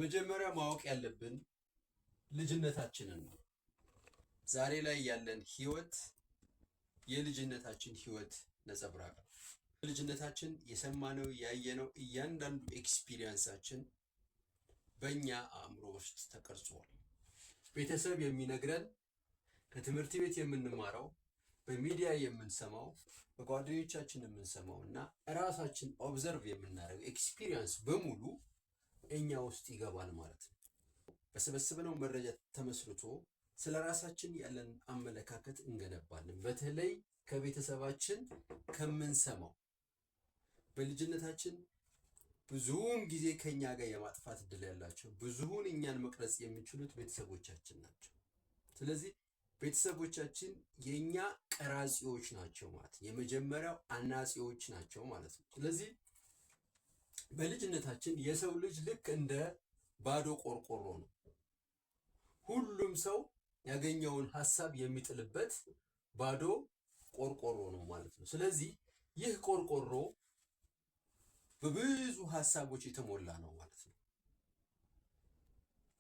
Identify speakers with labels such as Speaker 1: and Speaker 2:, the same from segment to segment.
Speaker 1: በመጀመሪያ ማወቅ ያለብን ልጅነታችንን ነው። ዛሬ ላይ ያለን ህይወት የልጅነታችን ህይወት ነጸብራቅ ነው። ልጅነታችን የሰማነው ያየነው እያንዳንዱ ኤክስፒሪየንሳችን በእኛ አእምሮ ውስጥ ተቀርጿል። ቤተሰብ የሚነግረን፣ ከትምህርት ቤት የምንማረው፣ በሚዲያ የምንሰማው፣ በጓደኞቻችን የምንሰማው እና ራሳችን ኦብዘርቭ የምናደርገው ኤክስፒሪየንስ በሙሉ እኛ ውስጥ ይገባል ማለት ነው። በሰበሰብነው መረጃ ተመስርቶ ስለ ራሳችን ያለን አመለካከት እንገነባለን። በተለይ ከቤተሰባችን ከምንሰማው በልጅነታችን ብዙውን ጊዜ ከኛ ጋር የማጥፋት እድል ያላቸው ብዙውን እኛን መቅረጽ የሚችሉት ቤተሰቦቻችን ናቸው። ስለዚህ ቤተሰቦቻችን የኛ ቀራጺዎች ናቸው ማለት የመጀመሪያው አናጺዎች ናቸው ማለት ነው። ስለዚህ በልጅነታችን የሰው ልጅ ልክ እንደ ባዶ ቆርቆሮ ነው። ሁሉም ሰው ያገኘውን ሐሳብ የሚጥልበት ባዶ ቆርቆሮ ነው ማለት ነው። ስለዚህ ይህ ቆርቆሮ በብዙ ሐሳቦች የተሞላ ነው ማለት ነው።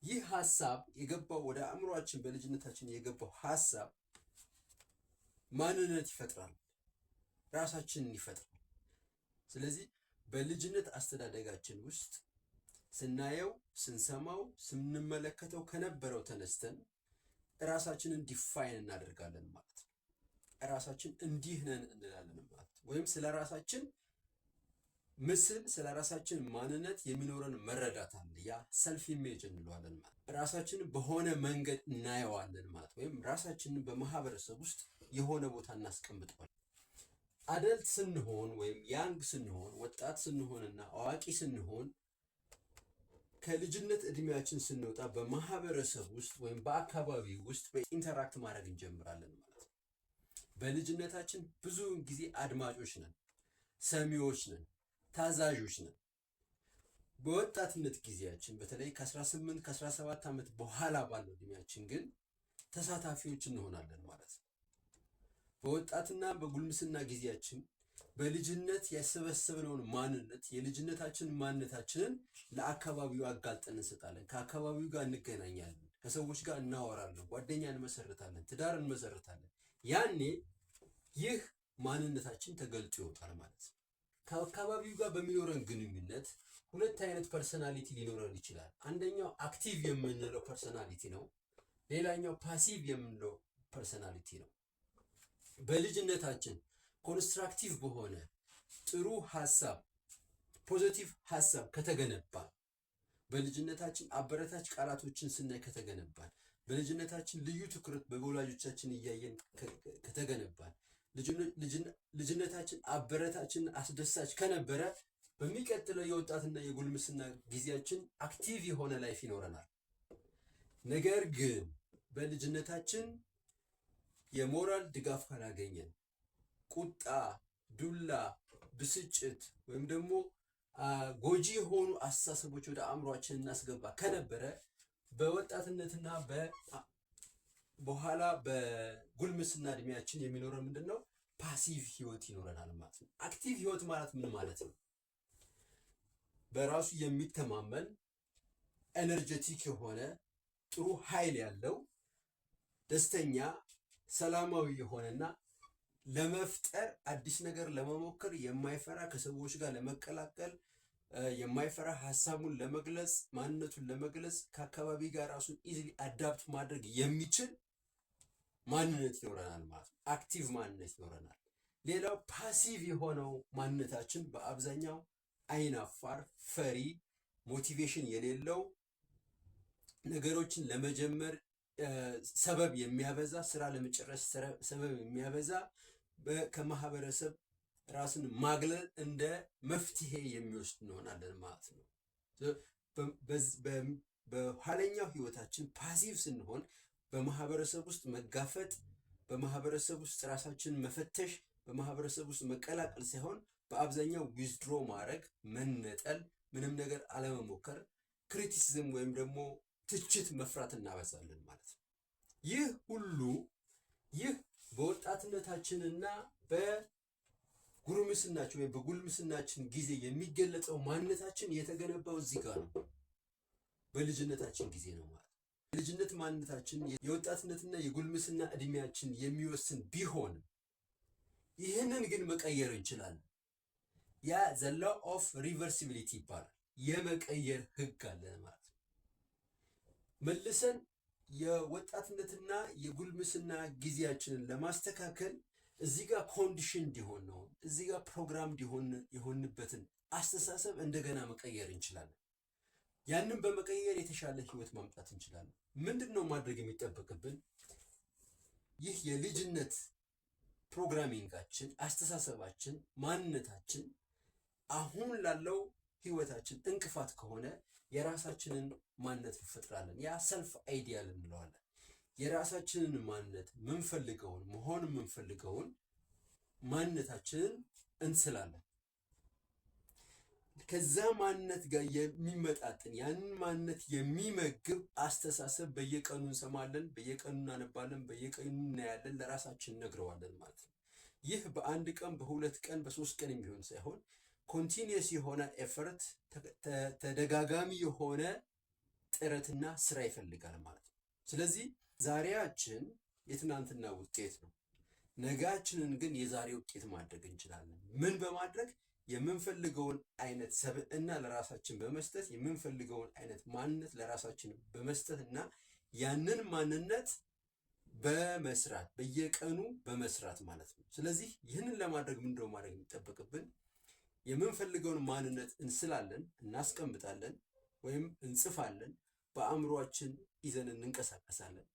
Speaker 1: ይህ ሐሳብ የገባው ወደ አእምሮአችን በልጅነታችን የገባው ሐሳብ ማንነት ይፈጥራል፣ ራሳችንን ይፈጥራል። ስለዚህ በልጅነት አስተዳደጋችን ውስጥ ስናየው፣ ስንሰማው፣ ስንመለከተው ከነበረው ተነስተን ራሳችንን ዲፋይን እናደርጋለን ማለት ነው። ራሳችን እንዲህ ነን እንላለን ማለት ነው። ወይም ስለ ራሳችን ምስል፣ ስለ ራሳችን ማንነት የሚኖረን መረዳት አለ። ያ ሰልፍ ኢሜጅ እንለዋለን ማለት ነው። ራሳችንን በሆነ መንገድ እናየዋለን ማለት ወይም ራሳችንን በማህበረሰብ ውስጥ የሆነ ቦታ እናስቀምጠዋለን። አደልት ስንሆን ወይም ያንግ ስንሆን፣ ወጣት ስንሆንና አዋቂ ስንሆን ከልጅነት እድሜያችን ስንወጣ በማህበረሰብ ውስጥ ወይም በአካባቢ ውስጥ በኢንተራክት ማድረግ እንጀምራለን ማለት ነው። በልጅነታችን ብዙውን ጊዜ አድማጮች ነን፣ ሰሚዎች ነን፣ ታዛዦች ነን። በወጣትነት ጊዜያችን በተለይ ከ18 ከ17 ዓመት በኋላ ባለው እድሜያችን ግን ተሳታፊዎች እንሆናለን ማለት ነው። በወጣትና በጉልምስና ጊዜያችን በልጅነት ያሰበሰብነውን ማንነት የልጅነታችን ማንነታችንን ለአካባቢው አጋልጠን እንሰጣለን። ከአካባቢው ጋር እንገናኛለን፣ ከሰዎች ጋር እናወራለን፣ ጓደኛ እንመሰርታለን፣ ትዳር እንመሰርታለን። ያኔ ይህ ማንነታችን ተገልጦ ይወጣል ማለት ነው። ከአካባቢው ጋር በሚኖረን ግንኙነት ሁለት አይነት ፐርሰናሊቲ ሊኖረን ይችላል። አንደኛው አክቲቭ የምንለው ፐርሰናሊቲ ነው። ሌላኛው ፓሲቭ የምንለው ፐርሰናሊቲ ነው። በልጅነታችን ኮንስትራክቲቭ በሆነ ጥሩ ሐሳብ ፖዚቲቭ ሐሳብ ከተገነባ፣ በልጅነታችን አበረታች ቃላቶችን ስናይ ከተገነባን፣ በልጅነታችን ልዩ ትኩረት በወላጆቻችን እያየን ከተገነባን፣ ልጅነታችን አበረታችን አስደሳች ከነበረ በሚቀጥለው የወጣትና የጉልምስና ጊዜያችን አክቲቭ የሆነ ላይፍ ይኖረናል። ነገር ግን በልጅነታችን የሞራል ድጋፍ ካላገኘን፣ ቁጣ፣ ዱላ፣ ብስጭት ወይም ደግሞ ጎጂ የሆኑ አስተሳሰቦች ወደ አእምሯችን እናስገባ ከነበረ በወጣትነትና በኋላ በጉልምስና እድሜያችን የሚኖረን ምንድን ነው? ፓሲቭ ህይወት ይኖረናል ማለት ነው። አክቲቭ ህይወት ማለት ምን ማለት ነው? በራሱ የሚተማመን ኤነርጀቲክ የሆነ ጥሩ ኃይል ያለው ደስተኛ ሰላማዊ የሆነና ለመፍጠር አዲስ ነገር ለመሞከር የማይፈራ ከሰዎች ጋር ለመቀላቀል የማይፈራ ሀሳቡን ለመግለጽ ማንነቱን ለመግለጽ ከአካባቢ ጋር ራሱን ኢዚሊ አዳፕት ማድረግ የሚችል ማንነት ይኖረናል ማለት ነው። አክቲቭ ማንነት ይኖረናል። ሌላው ፓሲቭ የሆነው ማንነታችን በአብዛኛው አይናፋር፣ ፈሪ፣ ሞቲቬሽን የሌለው ነገሮችን ለመጀመር ሰበብ የሚያበዛ፣ ስራ ለመጨረስ ሰበብ የሚያበዛ፣ ከማህበረሰብ ራስን ማግለል እንደ መፍትሄ የሚወስድ እንሆናለን ማለት ነው። በኋለኛው ህይወታችን ፓሲቭ ስንሆን በማህበረሰብ ውስጥ መጋፈጥ፣ በማህበረሰብ ውስጥ ራሳችን መፈተሽ፣ በማህበረሰብ ውስጥ መቀላቀል ሳይሆን በአብዛኛው ዊዝድሮ ማድረግ፣ መነጠል፣ ምንም ነገር አለመሞከር፣ ክሪቲሲዝም ወይም ደግሞ ትችት መፍራት እናበዛለን ማለት ነው። ይህ ሁሉ በወጣትነታችንና በጉርምስናችን ወይም በጉልምስናችን ጊዜ የሚገለጸው ማንነታችን የተገነባው እዚህ ጋር ነው። በልጅነታችን ጊዜ ነው ማለት ነው። የልጅነት ማንነታችን የወጣትነትና የጉልምስና እድሜያችን የሚወስን ቢሆንም ይህንን ግን መቀየር እንችላለን። ያ ዘ ሎው ኦፍ ሪቨርሲቢሊቲ ይባላል። የመቀየር ህግ አለ ማለት ነው። መልሰን የወጣትነትና የጉልምስና ጊዜያችንን ለማስተካከል እዚህ ጋር ኮንዲሽን እንዲሆን ነው፣ እዚህ ጋር ፕሮግራም የሆንበትን አስተሳሰብ እንደገና መቀየር እንችላለን። ያንን በመቀየር የተሻለ ህይወት ማምጣት እንችላለን። ምንድን ነው ማድረግ የሚጠበቅብን? ይህ የልጅነት ፕሮግራሚንጋችን፣ አስተሳሰባችን፣ ማንነታችን አሁን ላለው ህይወታችን እንቅፋት ከሆነ የራሳችንን ማንነት እንፈጥራለን። ያ ሰልፍ አይዲያል እንለዋለን። የራሳችንን ማንነት ምንፈልገውን መሆን የምንፈልገውን ማንነታችንን እንስላለን። ከዛ ማንነት ጋር የሚመጣጥን ያንን ማንነት የሚመግብ አስተሳሰብ በየቀኑ እንሰማለን፣ በየቀኑ እናነባለን፣ በየቀኑ እናያለን፣ ለራሳችን ነግረዋለን ማለት ነው። ይህ በአንድ ቀን በሁለት ቀን በሶስት ቀን የሚሆን ሳይሆን ኮንቲኒየስ የሆነ ኤፈርት፣ ተደጋጋሚ የሆነ ጥረትና ስራ ይፈልጋል ማለት ነው። ስለዚህ ዛሬያችን የትናንትና ውጤት ነው። ነጋችንን ግን የዛሬ ውጤት ማድረግ እንችላለን። ምን በማድረግ? የምንፈልገውን አይነት ሰብዕና ለራሳችን በመስጠት የምንፈልገውን አይነት ማንነት ለራሳችን በመስጠት እና ያንን ማንነት በመስራት በየቀኑ በመስራት ማለት ነው። ስለዚህ ይህንን ለማድረግ ምንድነው ማድረግ የሚጠበቅብን? የምንፈልገውን ማንነት እንስላለን፣ እናስቀምጣለን ወይም እንጽፋለን። በአእምሯችን ይዘን እንንቀሳቀሳለን።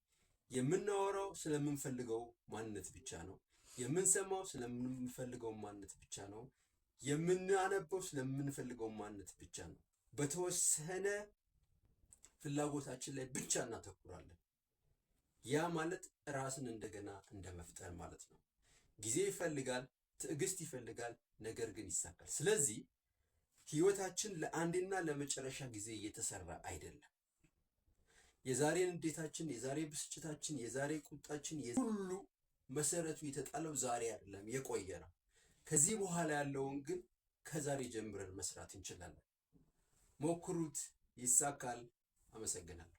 Speaker 1: የምናወራው ስለምንፈልገው ማንነት ብቻ ነው። የምንሰማው ስለምንፈልገው ማንነት ብቻ ነው። የምናነበው ስለምንፈልገው ማንነት ብቻ ነው። በተወሰነ ፍላጎታችን ላይ ብቻ እናተኩራለን። ያ ማለት ራስን እንደገና እንደመፍጠር ማለት ነው። ጊዜ ይፈልጋል፣ ትዕግስት ይፈልጋል፣ ነገር ግን ይሳካል። ስለዚህ ህይወታችን ለአንዴና ለመጨረሻ ጊዜ እየተሰራ አይደለም። የዛሬ ንዴታችን፣ የዛሬ ብስጭታችን፣ የዛሬ ቁጣችን ሁሉ መሰረቱ የተጣለው ዛሬ አይደለም፣ የቆየ ነው። ከዚህ በኋላ ያለውን ግን ከዛሬ ጀምረን መስራት እንችላለን። ሞክሩት፣ ይሳካል። አመሰግናለሁ።